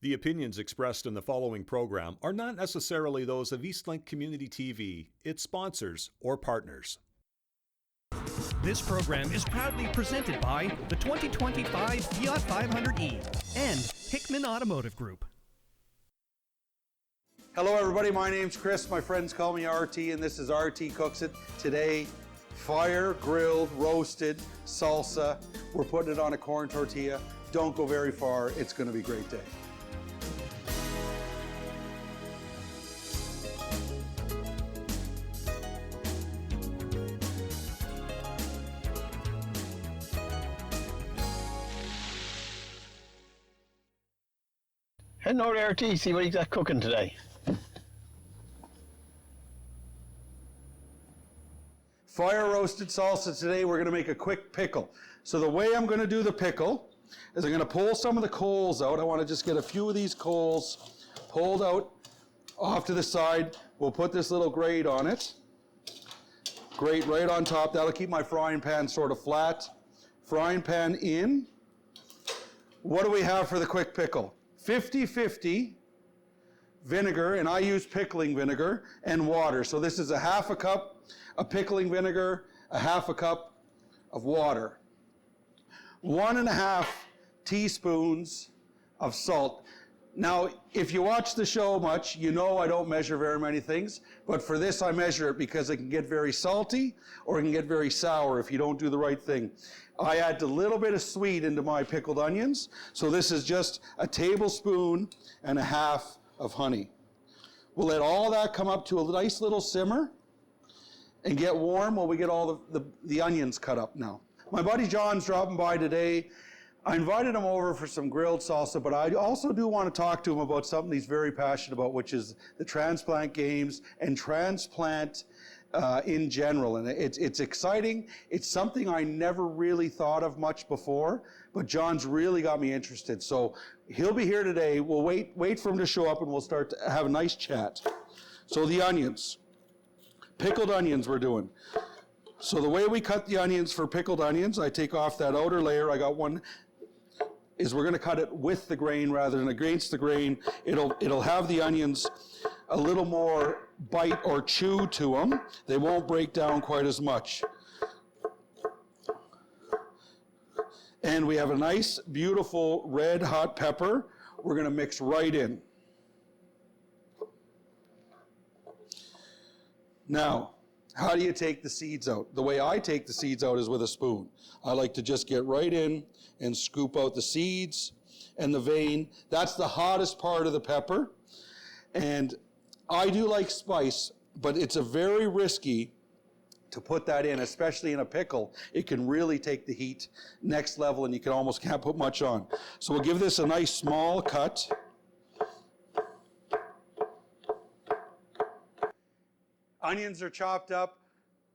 The opinions expressed in the following program are not necessarily those of Eastlink Community TV, its sponsors, or partners. This program is proudly presented by the 2025 Fiat 500e and Hickman Automotive Group. Hello everybody, my name's Chris. My friends call me RT, and this is RT Cooks It. Today, fire, grilled, roasted salsa. We're putting it on a corn tortilla. Don't go very far. It's going to be a great day. Heading over to RT, see what he's got cooking today. Fire roasted salsa today. We're going to make a quick pickle. So the way I'm going to do the pickle is I'm going to pull some of the coals out. I want to just get a few of these coals pulled out off to the side. We'll put this little grate on it. Grate right on top. That'll keep my frying pan sort of flat. Frying pan in. What do we have for the quick pickle? 50-50 vinegar, and I use pickling vinegar, and water. So this is a half a cup of pickling vinegar, a half a cup of water. 1.5 teaspoons of salt. Now, if you watch the show much, you know I don't measure very many things, but for this I measure it because it can get very salty or it can get very sour if you don't do the right thing. I add a little bit of sweet into my pickled onions, so this is just a tablespoon and a half of honey. We'll let all that come up to a nice little simmer and get warm while we get all the onions cut up now. My buddy John's dropping by today. I invited him over for some grilled salsa, but I also do want to talk to him about something he's very passionate about, which is the transplant games and transplant in general. And it's exciting. It's something I never really thought of much before, but John's really got me interested. So he'll be here today. We'll wait for him to show up and we'll start to have a nice chat. So the onions. Pickled onions we're doing. So the way we cut the onions for pickled onions, I take off that outer layer. I got one, is we're going to cut it with the grain rather than against the grain. It'll have the onions a little more bite or chew to them. They won't break down quite as much. And we have a nice, beautiful red hot pepper we're going to mix right in. Now, how do you take the seeds out? The way I take the seeds out is with a spoon. I like to just get right in and scoop out the seeds and the vein. That's the hottest part of the pepper. And I do like spice, but it's a very risky to put that in, especially in a pickle. It can really take the heat next level and you can almost can't put much on. So we'll give this a nice small cut. Onions are chopped up.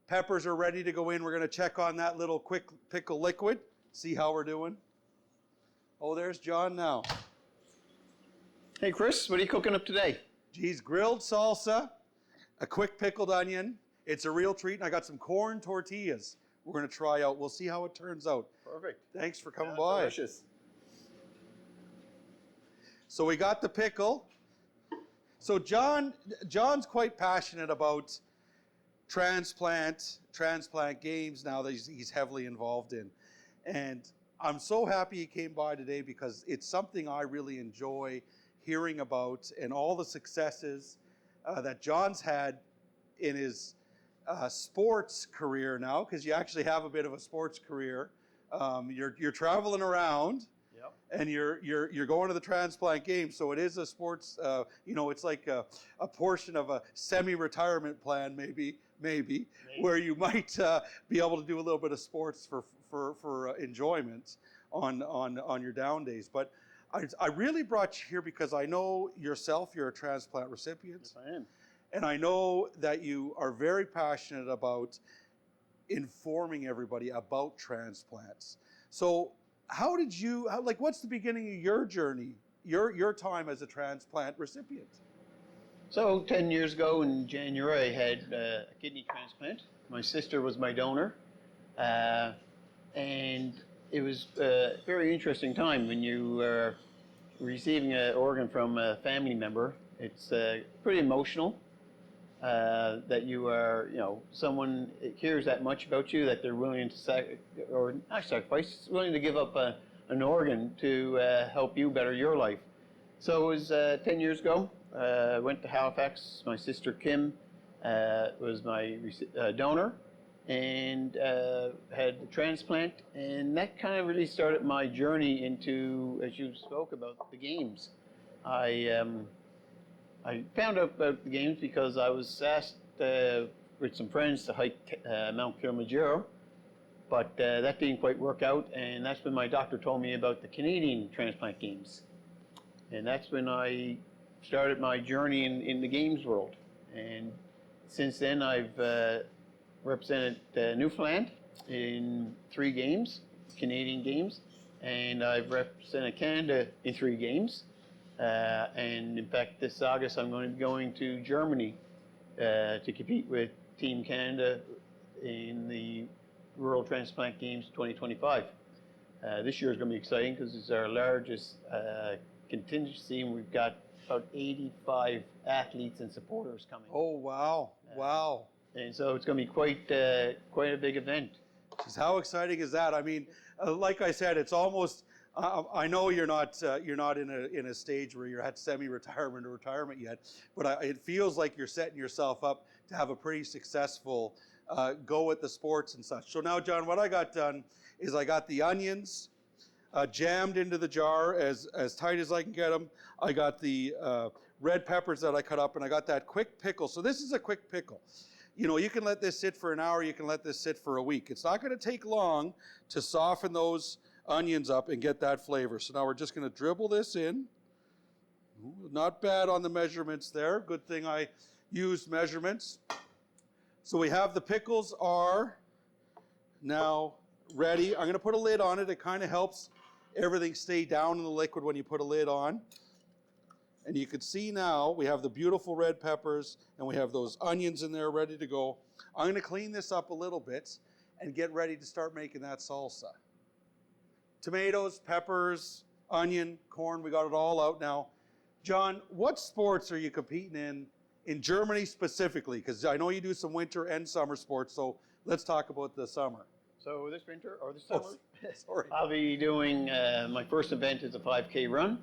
Peppers are ready to go in. We're going to check on that little quick pickle liquid. See how we're doing. Oh, there's John now. Hey Chris, what are you cooking up today? Geez, grilled salsa, a quick pickled onion. It's a real treat. And I got some corn tortillas we're going to try out. We'll see how it turns out. Perfect. Thanks for coming by. Delicious. So we got the pickle. So John's quite passionate about transplant games now that he's heavily involved in. And I'm so happy he came by today because it's something I really enjoy hearing about and all the successes that John's had in his sports career now, because you actually have a bit of a sports career. You're traveling around. Yep. And you're going to the transplant game, so it is a sports. It's like a portion of a semi-retirement plan, maybe, where you might be able to do a little bit of sports for enjoyment on your down days. But I really brought you here because I know yourself. You're a transplant recipient. Yes, I am. And I know that you are very passionate about informing everybody about transplants. So what's the beginning of your journey, your time as a transplant recipient? So 10 years ago in January, I had a kidney transplant. My sister was my donor. And it was a very interesting time when you receiving an organ from a family member, it's pretty emotional that you are, someone cares that much about you that they're willing to willing to give up an organ to help you better your life. So it was 10 years ago. Went to Halifax. My sister Kim was my donor, and had the transplant, and that kind of really started my journey into, as you spoke about, the games. I found out about the games because I was asked with some friends to hike Mount Kilimanjaro, but that didn't quite work out, and that's when my doctor told me about the Canadian transplant games. And that's when I started my journey in the games world. And since then, I've represented Newfoundland in 3 games, Canadian games, and I've represented Canada in 3 games. And in fact, this August, I'm going to be going to Germany to compete with Team Canada in the Rural Transplant Games 2025. This year is going to be exciting because it's our largest contingency, and we've got about 85 athletes and supporters coming. Oh, wow. Wow. And so it's going to be quite a big event. Jeez, how exciting is that? I mean, like I said, it's almost, I know you're not in a stage where you're at semi-retirement or retirement yet, but it feels like you're setting yourself up to have a pretty successful go at the sports and such. So now, John, what I got done is I got the onions jammed into the jar as tight as I can get them. I got the red peppers that I cut up, and I got that quick pickle. So this is a quick pickle. You can let this sit for an hour, you can let this sit for a week. It's not going to take long to soften those onions up and get that flavor. So now we're just going to dribble this in. Ooh, not bad on the measurements there. Good thing I used measurements. So we have the pickles are now ready. I'm going to put a lid on it. It kind of helps everything stay down in the liquid when you put a lid on. And you can see now we have the beautiful red peppers and we have those onions in there ready to go. I'm going to clean this up a little bit and get ready to start making that salsa. Tomatoes, peppers, onion, corn, we got it all out now. John, what sports are you competing in Germany specifically? Because I know you do some winter and summer sports, so let's talk about the summer. So this winter or this summer, sorry. I'll be doing, my first event is a 5K run.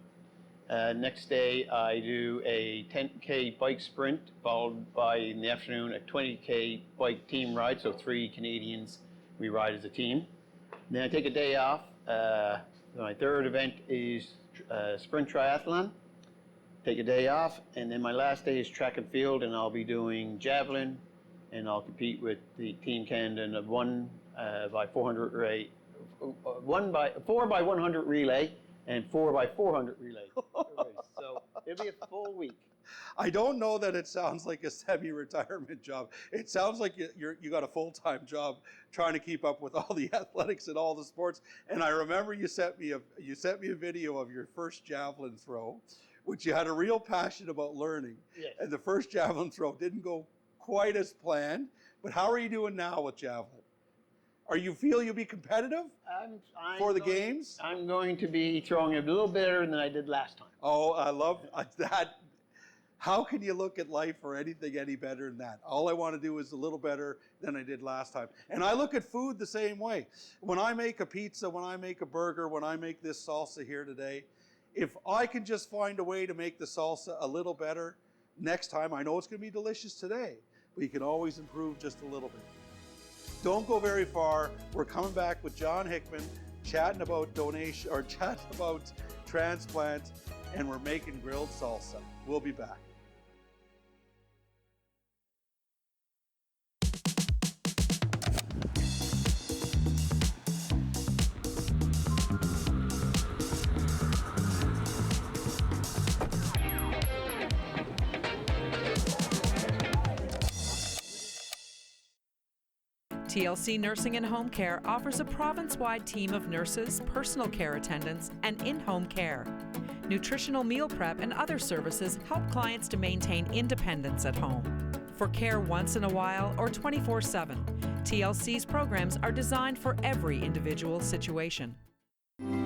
Next day, I do a 10K bike sprint, followed by, in the afternoon, a 20K bike team ride. So 3 Canadians, we ride as a team. Then I take a day off. My third event is sprint triathlon. Take a day off. And then my last day is track and field, and I'll be doing javelin, and I'll compete with the Team Canada in a 4 by 100 relay and 4 by 400 relay. So it'll be a full week. I don't know that it sounds like a semi-retirement job. It sounds like you got a full-time job trying to keep up with all the athletics and all the sports. And I remember you sent me a video of your first javelin throw, which you had a real passion about learning. Yes. And the first javelin throw didn't go quite as planned. But how are you doing now with javelin? You feel you'll be competitive for the games? I'm going to be throwing a little better than I did last time. Oh, I love that. How can you look at life or anything any better than that? All I want to do is a little better than I did last time. And I look at food the same way. When I make a pizza, when I make a burger, when I make this salsa here today, if I can just find a way to make the salsa a little better next time, I know it's going to be delicious today, but you can always improve just a little bit. Don't go very far. We're coming back with John Hickman, chatting about donation or chatting about transplant, and we're making grilled salsa. We'll be back. TLC Nursing and Home Care offers a province-wide team of nurses, personal care attendants, and in-home care. Nutritional meal prep and other services help clients to maintain independence at home. For care once in a while or 24/7, TLC's programs are designed for every individual situation.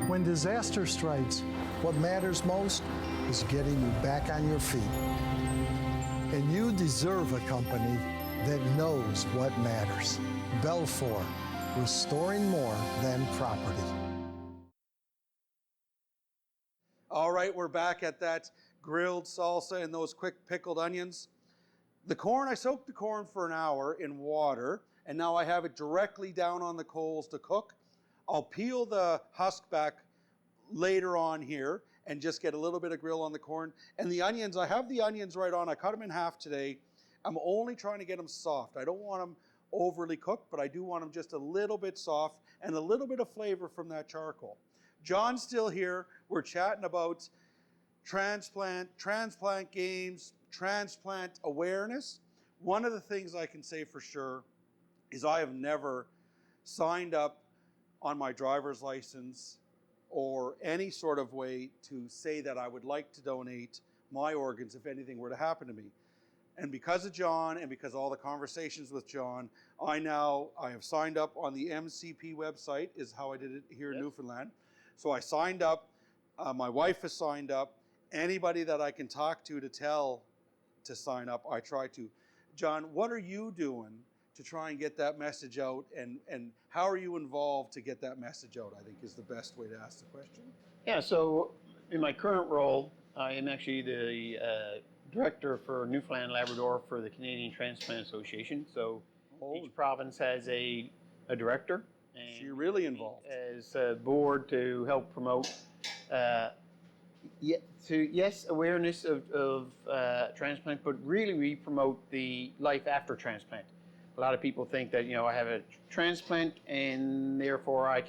When disaster strikes, what matters most is getting you back on your feet. And you deserve a company that knows what matters. Belfour, restoring more than property. All right, we're back at that grilled salsa and those quick pickled onions. The corn, I soaked the corn for an hour in water, and now I have it directly down on the coals to cook. I'll peel the husk back later on here and just get a little bit of grill on the corn. And the onions, I have the onions right on. I cut them in half today. I'm only trying to get them soft. I don't want them overly cooked, but I do want them just a little bit soft and a little bit of flavor from that charcoal. John's still here. We're chatting about transplant games, transplant awareness. One of the things I can say for sure is I have never signed up on my driver's license or any sort of way to say that I would like to donate my organs if anything were to happen to me. And because of John and because of all the conversations with John, I have signed up on the MCP website, is how I did it here in Newfoundland. So I signed up, my wife has signed up, anybody that I can talk to tell to sign up, I try to. John, what are you doing to try and get that message out, and how are you involved to get that message out, I think is the best way to ask the question. Yeah, so in my current role, I am actually the director for Newfoundland Labrador for the Canadian Transplant Association. So each province has a director. And so you're really involved. As a board to help promote awareness of transplant, but really we promote the life after transplant. A lot of people think that, I have a transplant and therefore I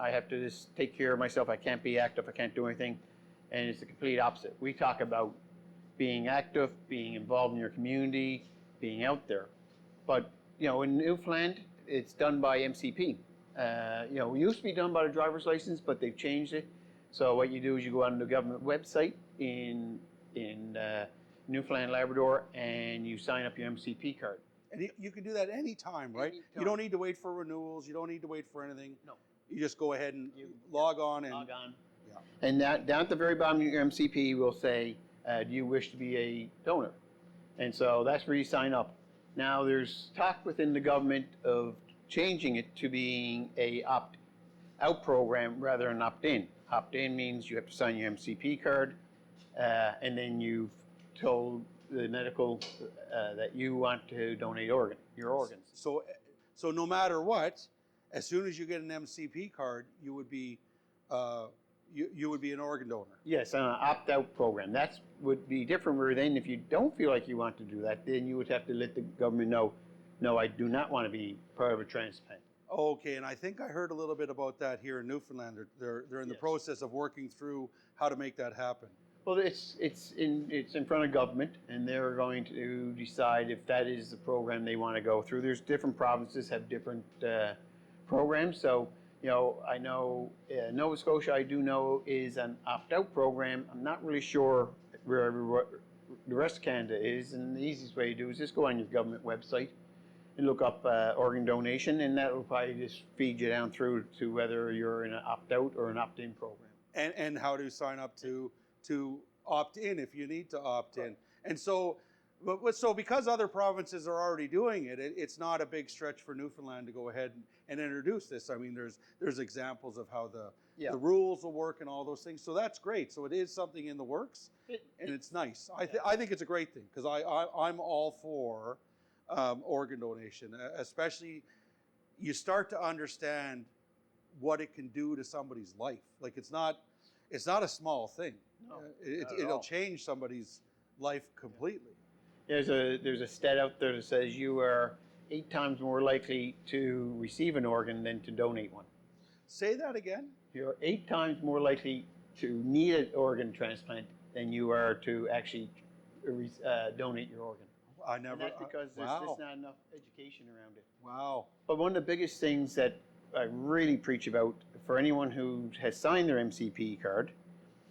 have to just take care of myself. I can't be active. I can't do anything. And it's the complete opposite. We talk about being active, being involved in your community, being out there. But, in Newfoundland, it's done by MCP. It used to be done by the driver's license, but they've changed it. So what you do is you go on the government website in Newfoundland Labrador and you sign up your MCP card. And you can do that anytime, right? Anytime. You don't need to wait for renewals. You don't need to wait for anything. No. You just go ahead and log on. Log on. Yeah. And down at the very bottom of your MCP will say, do you wish to be a donor? And so that's where you sign up. Now there's talk within the government of changing it to being a opt-out program rather than opt-in. Opt-in means you have to sign your MCP card, and then you've told the medical that you want to donate your organs. So no matter what, as soon as you get an MCP card, you would be you would be an organ donor. Yes, an opt-out program. That would be different. Where then, if you don't feel like you want to do that, then you would have to let the government know, no, I do not want to be part of a transplant. Okay, and I think I heard a little bit about that here in Newfoundland. They're in the process of working through how to make that happen. Well, it's in front of government, and they're going to decide if that is the program they want to go through. There's different provinces have different programs. So, I know Nova Scotia, I do know, is an opt-out program. I'm not really sure where the rest of Canada is, and the easiest way to do is just go on your government website and look up organ donation, and that will probably just feed you down through to whether you're in an opt-out or an opt-in program. And how to sign up to opt in if you need to opt in. And so because other provinces are already doing it, it's not a big stretch for Newfoundland to go ahead and introduce this. I mean, there's examples of how the rules will work and all those things. So that's great. So it is something in the works, and it's nice. I think it's a great thing because I'm all for organ donation, especially you start to understand what it can do to somebody's life. Like it's not a small thing. No, it'll change somebody's life completely. There's a stat out there that says you are 8 times more likely to receive an organ than to donate one. Say that again. You're 8 times more likely to need an organ transplant than you are to actually donate your organ. And that's because there's just not enough education around it. Wow. But one of the biggest things that I really preach about for anyone who has signed their MCP card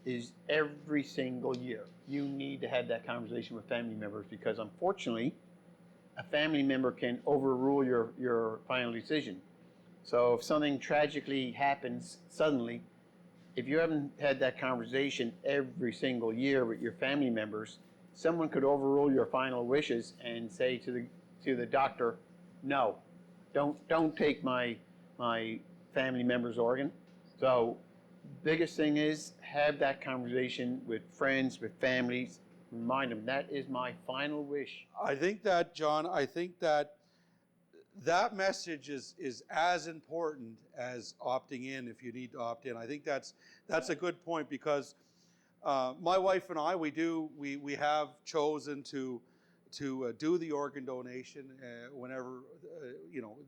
is every single year you need to have that conversation with family members, because unfortunately a family member can overrule your final decision. So if something tragically happens suddenly, if you haven't had that conversation every single year with your family members, someone could overrule your final wishes and say to the doctor, no, don't take my family member's organ. So biggest thing is have that conversation with friends, with families, remind them that is my final wish. I think that, John, that message is as important as opting in if you need to opt in. I think that's a good point, because my wife and I, we have chosen to do the organ donation whenever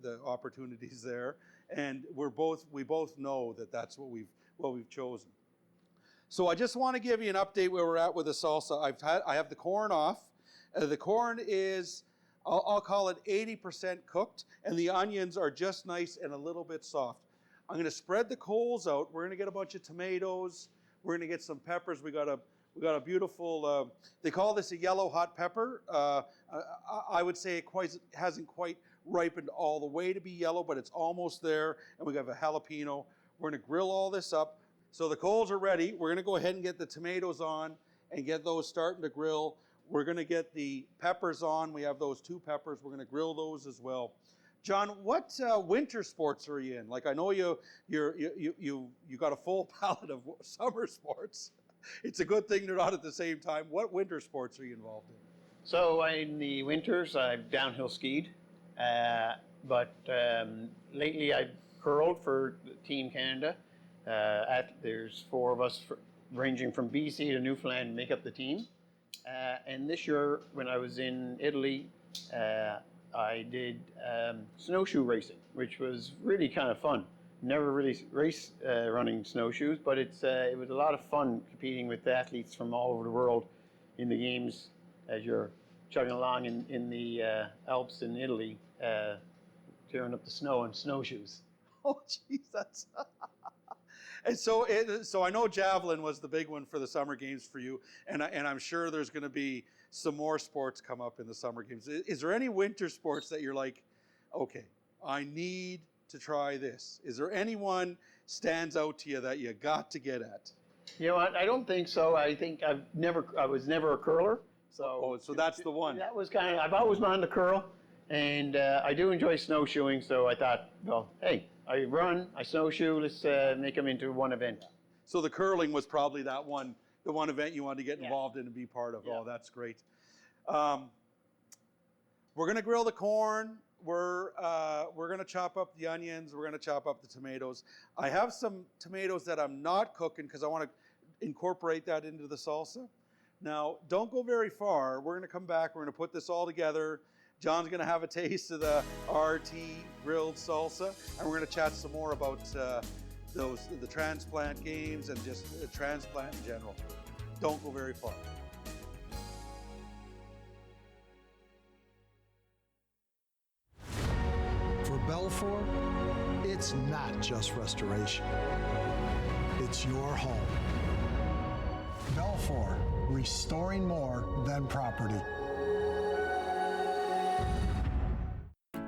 the opportunity's there, and we both know that that's what we've chosen. So I just want to give you an update where we're at with the salsa. I have the corn off. The corn is, I'll call it 80% cooked, and the onions are just nice and a little bit soft. I'm going to spread the coals out. We're going to get a bunch of tomatoes. We're going to get some peppers. We got a beautiful, they call this a yellow hot pepper. I would say it hasn't quite ripened all the way to be yellow, but it's almost there. And we have a jalapeno. We're going to grill all this up. So the coals are ready. We're going to go ahead and get the tomatoes on and get those starting to grill. We're going to get the peppers on. We have those 2 peppers. We're going to grill those as well. John, what winter sports are you in? Like, I know you got a full palette of summer sports. It's a good thing they're not at the same time. What winter sports are you involved in? So in the winters, I've downhill skied, but lately I've curled for Team Canada. There's 4 of us ranging from BC to Newfoundland make up the team. And this year, when I was in Italy, I did snowshoe racing, which was really kind of fun. Never really raced running snowshoes, but it was a lot of fun competing with athletes from all over the world in the games as you're chugging along in the Alps in Italy, tearing up the snow on snowshoes. Oh, geez, that's... And so I know javelin was the big one for the summer games for you, and I'm sure there's going to be some more sports come up in the summer games. Is there any winter sports that you're like, okay, I need to try this? Is there anyone stands out to you that you got to get at? You know what? I don't think so. I think I was never a curler. So that's the one. That was I've always wanted to curl, and I do enjoy snowshoeing. So I thought, well, hey, I run, I snowshoe, let's make them into one event. So the curling was probably the one event you wanted to get involved in and be part of. Yeah. Oh, that's great. We're going to grill the corn. We're going to chop up the onions. We're going to chop up the tomatoes. I have some tomatoes that I'm not cooking because I want to incorporate that into the salsa. Now, don't go very far. We're going to come back. We're going to put this all together. John's going to have a taste of the RT grilled salsa, and we're going to chat some more about the transplant games and just the transplant in general. Don't go very far. For Belfour, it's not just restoration. It's your home. Belfour, restoring more than property.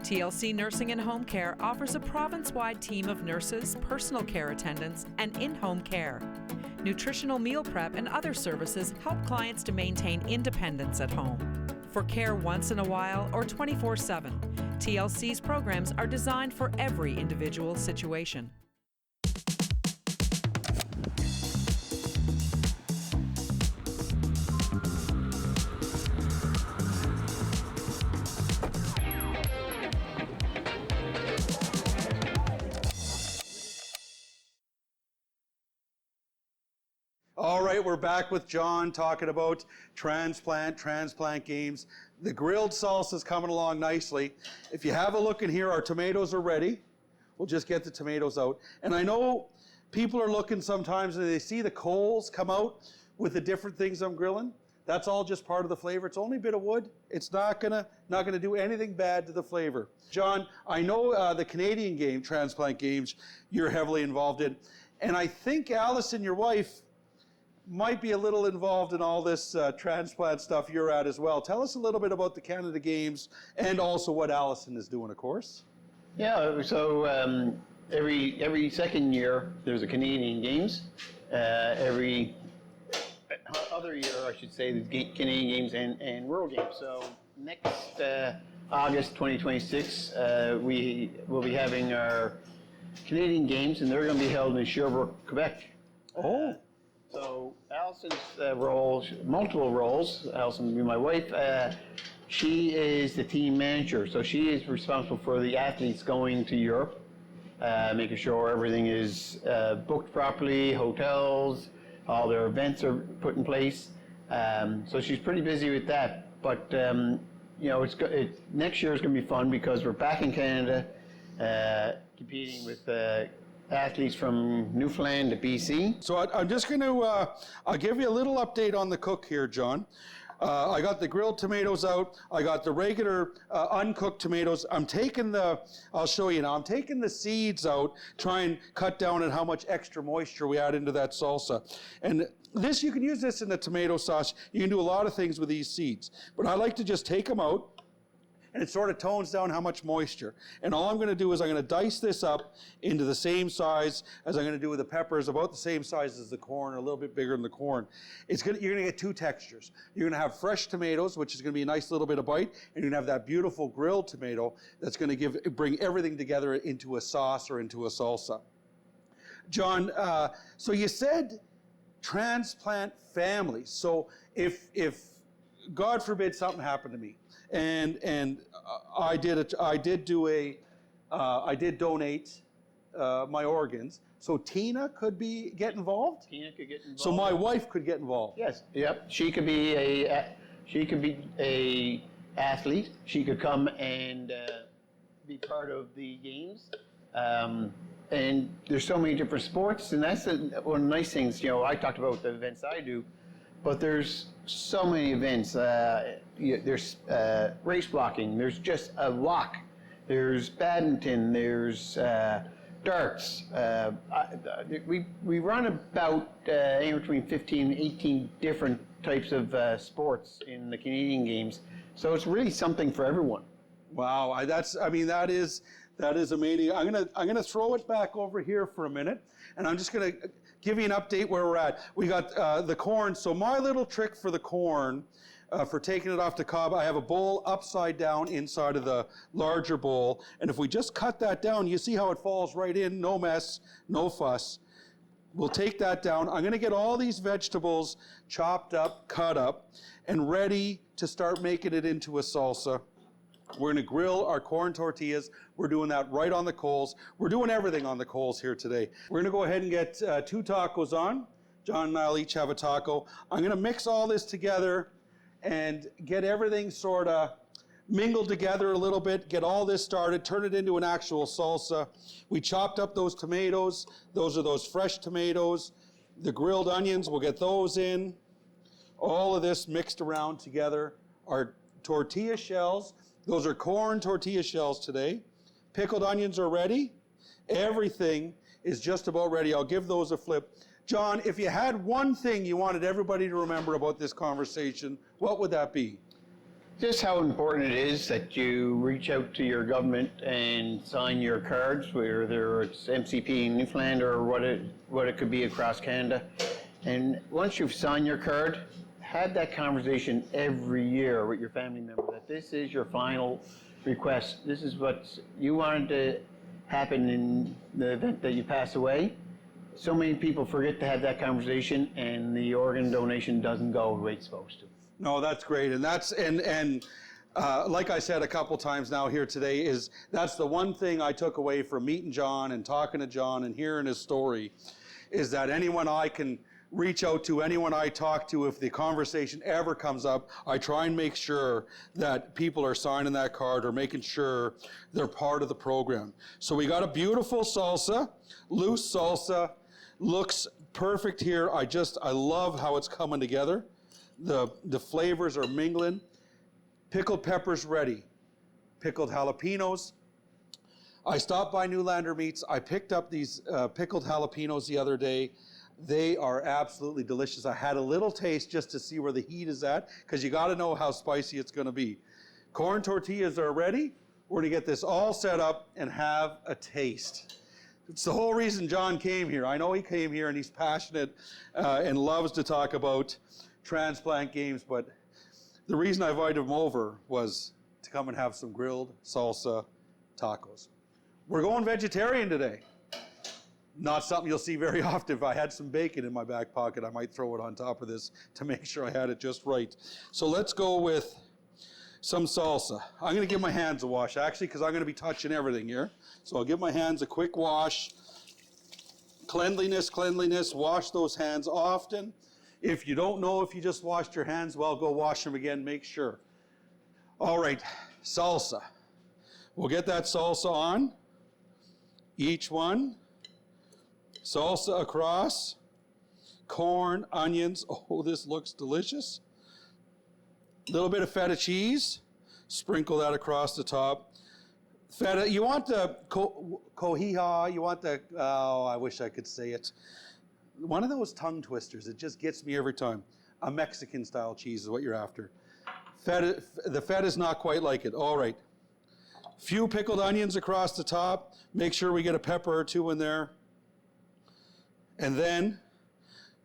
TLC Nursing and Home Care offers a province-wide team of nurses, personal care attendants, and in-home care. Nutritional meal prep and other services help clients to maintain independence at home. For care once in a while or 24/7, TLC's programs are designed for every individual situation. All right, we're back with John talking about transplant games. The grilled salsa is coming along nicely. If you have a look in here, our tomatoes are ready. We'll just get the tomatoes out. And I know people are looking sometimes and they see the coals come out with the different things I'm grilling. That's all just part of the flavor. It's only a bit of wood. It's not gonna do anything bad to the flavor. John, I know the Canadian game, transplant games, you're heavily involved in. And I think Allison, your wife, might be a little involved in all this transplant stuff you're at as well. Tell us a little bit about the Canada Games and also what Allison is doing, of course. Yeah, so every second year there's a Canadian Games, every other year, I should say, the Canadian Games and World Games. So next August 2026, we will be having our Canadian Games, and they're going to be held in Sherbrooke, Quebec. Oh. So Allison's roles, multiple roles. Allison will be my wife. She is the team manager, so she is responsible for the athletes going to Europe, making sure everything is booked properly, hotels, all their events are put in place. So she's pretty busy with that. But you know, next year is going to be fun because we're back in Canada, competing with athletes from Newfoundland to BC. So I'm just going to, I'll give you a little update on the cook here, John. I got the grilled tomatoes out. I got the regular uncooked tomatoes. I'm taking I'll show you now. I'm taking the seeds out, try and cut down on how much extra moisture we add into that salsa. And you can use this in the tomato sauce. You can do a lot of things with these seeds. But I like to just take them out, and it sort of tones down how much moisture. And all I'm going to do is I'm going to dice this up into the same size as I'm going to do with the peppers, about the same size as the corn, or a little bit bigger than the corn. You're going to get two textures. You're going to have fresh tomatoes, which is going to be a nice little bit of bite, and you're going to have that beautiful grilled tomato that's going to bring everything together into a sauce or into a salsa. John, so you said transplant families. So if God forbid something happened to me, and I did donate my organs. So Tina could get involved. Tina could get involved. So my wife could get involved. Yes. Yep. She could be a athlete. She could come and be part of the games. And there's so many different sports, and that's one of the nice things. You know, I talked about the events I do, but there's so many events. There's race blocking. There's just a walk. There's badminton. There's darts. We run about anywhere between 15 and 18 different types of sports in the Canadian Games. So it's really something for everyone. Wow, that is amazing. I'm gonna throw it back over here for a minute, and I'm just gonna give you an update where we're at. We got the corn. So my little trick for the corn, for taking it off the cob, I have a bowl upside down inside of the larger bowl. And if we just cut that down, you see how it falls right in, no mess, no fuss. We'll take that down. I'm gonna get all these vegetables chopped up, cut up, and ready to start making it into a salsa. We're gonna grill our corn tortillas. We're doing that right on the coals. We're doing everything on the coals here today. We're gonna go ahead and get 2 tacos on. John and I'll each have a taco. I'm gonna mix all this together and get everything sort of mingled together a little bit, get all this started, turn it into an actual salsa. We chopped up those tomatoes. Those are those fresh tomatoes. The grilled onions, we'll get those in. All of this mixed around together. Our tortilla shells, those are corn tortilla shells today. Pickled onions are ready. Everything is just about ready. I'll give those a flip. John, if you had one thing you wanted everybody to remember about this conversation, what would that be? Just how important it is that you reach out to your government and sign your cards, whether it's MCP in Newfoundland or what it could be across Canada. And once you've signed your card, have that conversation every year with your family member that this is your final request. This is what you wanted to happen in the event that you pass away. So many people forget to have that conversation, and the organ donation doesn't go the way it's supposed to. No, that's great, and like I said a couple times now here today, that's the one thing I took away from meeting John and talking to John and hearing his story, is that anyone I can reach out to, anyone I talk to, if the conversation ever comes up, I try and make sure that people are signing that card or making sure they're part of the program. So we got a beautiful salsa, loose salsa, looks perfect here. I love how it's coming together. The flavors are mingling. Pickled peppers ready. Pickled jalapenos. I stopped by Newlander Meats. I picked up these pickled jalapenos the other day. They are absolutely delicious. I had a little taste just to see where the heat is at, because you got to know how spicy it's going to be. Corn tortillas are ready. We're going to get this all set up and have a taste. It's the whole reason John came here. I know he came here and he's passionate and loves to talk about transplant games, but the reason I invited him over was to come and have some grilled salsa tacos. We're going vegetarian today. Not something you'll see very often. If I had some bacon in my back pocket, I might throw it on top of this to make sure I had it just right. So let's go with some salsa. I'm going to give my hands a wash, actually, because I'm going to be touching everything here. So I'll give my hands a quick wash. Cleanliness, cleanliness. Wash those hands often. If you don't know if you just washed your hands, well, go wash them again. Make sure. All right, salsa. We'll get that salsa on. Each one. Salsa across, corn, onions. Oh, this looks delicious. A little bit of feta cheese. Sprinkle that across the top. Feta, you want the cojija, you want the, oh, I wish I could say it. One of those tongue twisters, it just gets me every time. A Mexican style cheese is what you're after. Feta, the feta's not quite like it. All right. Few pickled onions across the top. Make sure we get a pepper or two in there. And then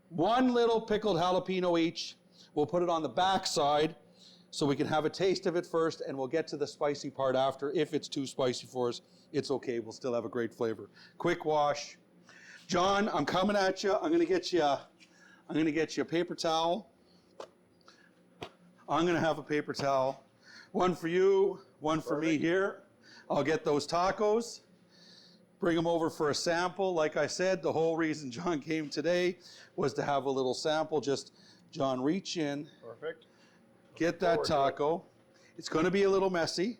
one little pickled jalapeno each. We'll put it on the back side so we can have a taste of it first, and we'll get to the spicy part after. If it's too spicy for us, it's okay. We'll still have a great flavor. Quick wash. John, I'm coming at you. I'm going to get you a paper towel. I'm going to have a paper towel. One for you, one for me here. I'll get those tacos. Bring them over for a sample. Like I said, the whole reason John came today was to have a little sample. Just, John, reach in. Perfect. Get that taco. It's going to be a little messy,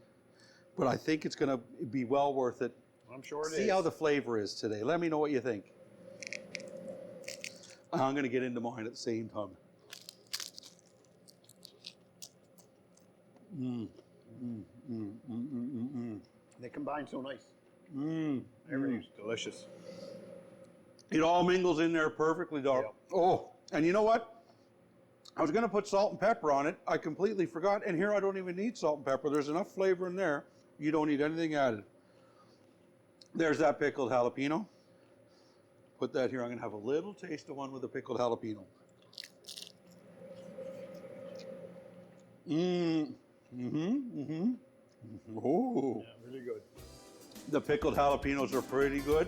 but I think it's going to be well worth it. I'm sure it is. See how the flavor is today. Let me know what you think. I'm going to get into mine at the same time. They combine so nice. Everything's delicious. It all mingles in there perfectly, dog. Yep. Oh, and you know what? I was going to put salt and pepper on it. I completely forgot. And here I don't even need salt and pepper. There's enough flavor in there. You don't need anything added. There's that pickled jalapeno. Put that here. I'm going to have a little taste of one with the pickled jalapeno. Oh. Yeah, really good. The pickled jalapenos are pretty good.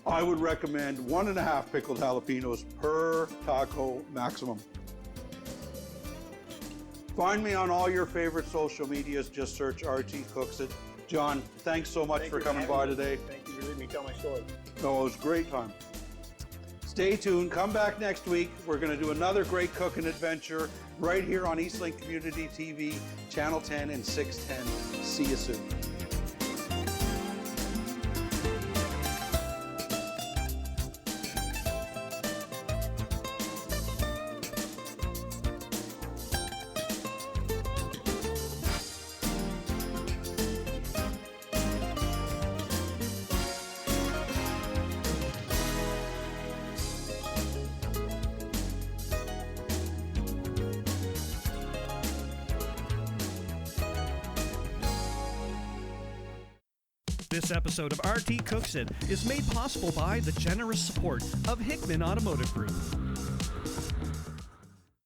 I would recommend 1.5 pickled jalapenos per taco maximum. Find me on all your favorite social medias. Just search RT Cooks It. John, thanks so much for coming by today. Thank you for letting me tell my story. No, it was a great time. Stay tuned. Come back next week. We're going to do another great cooking adventure right here on Eastlink Community TV, Channel 10 and 610. See you soon. This episode of RT Cooks It is made possible by the generous support of Hickman Automotive Group.